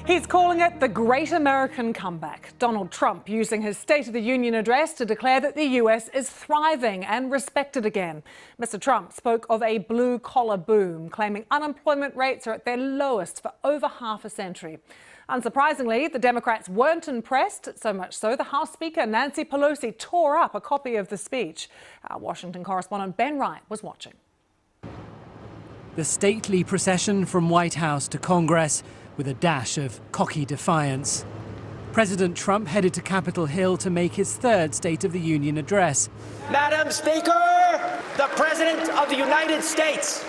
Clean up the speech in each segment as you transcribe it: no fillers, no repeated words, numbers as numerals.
He's calling it the Great American Comeback. Donald Trump using his State of the Union address to declare that the US is thriving and respected again. Mr. Trump spoke of a blue-collar boom, claiming unemployment rates are at their lowest for over half a century. Unsurprisingly, the Democrats weren't impressed, so much so the House Speaker Nancy Pelosi tore up a copy of the speech. Our Washington correspondent Ben Wright was watching. The stately procession from White House to Congress with a dash of cocky defiance. President Trump headed to Capitol Hill to make his third State of the Union address. Madam Speaker, the President of the United States.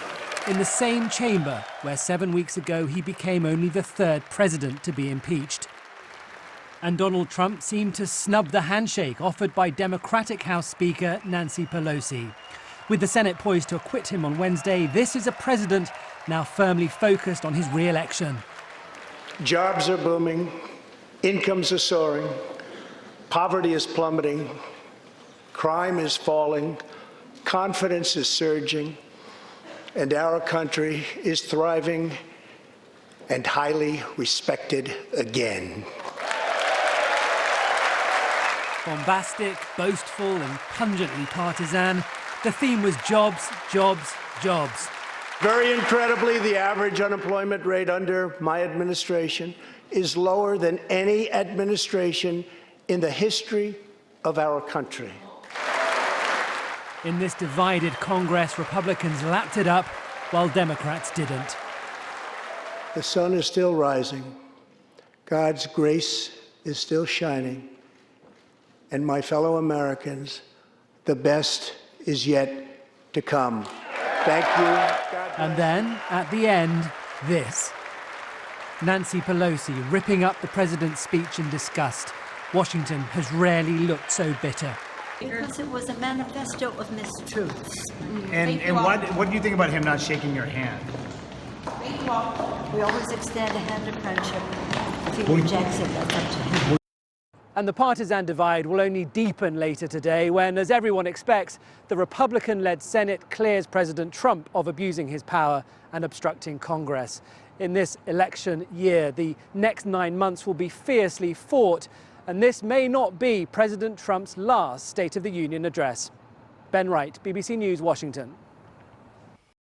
In the same chamber where 7 weeks ago he became only the third president to be impeached. And Donald Trump seemed to snub the handshake offered by Democratic House Speaker Nancy Pelosi. With the Senate poised to acquit him on Wednesday, this is a president now firmly focused on his re-election. Jobs are booming, incomes are soaring, poverty is plummeting, crime is falling, confidence is surging, and our country is thriving and highly respected again. Bombastic, boastful, and pungently partisan, the theme was jobs, jobs, jobs. Very incredibly, the average unemployment rate under my administration is lower than any administration in the history of our country. In this divided Congress, Republicans lapped it up while Democrats didn't. The sun is still rising, God's grace is still shining, and my fellow Americans, the best is yet to come. Thank you. And then, at the end, this. Nancy Pelosi ripping up the president's speech in disgust. Washington has rarely looked so bitter. Because it was a manifesto of mistruths. And what do you think about him not shaking your hand? We always extend a hand of friendship. If he rejects it, that's up to him. And the partisan divide will only deepen later today when, as everyone expects, the Republican-led Senate clears President Trump of abusing his power and obstructing Congress. In this election year, the next 9 months will be fiercely fought, and this may not be President Trump's last State of the Union address. Ben Wright, BBC News, Washington.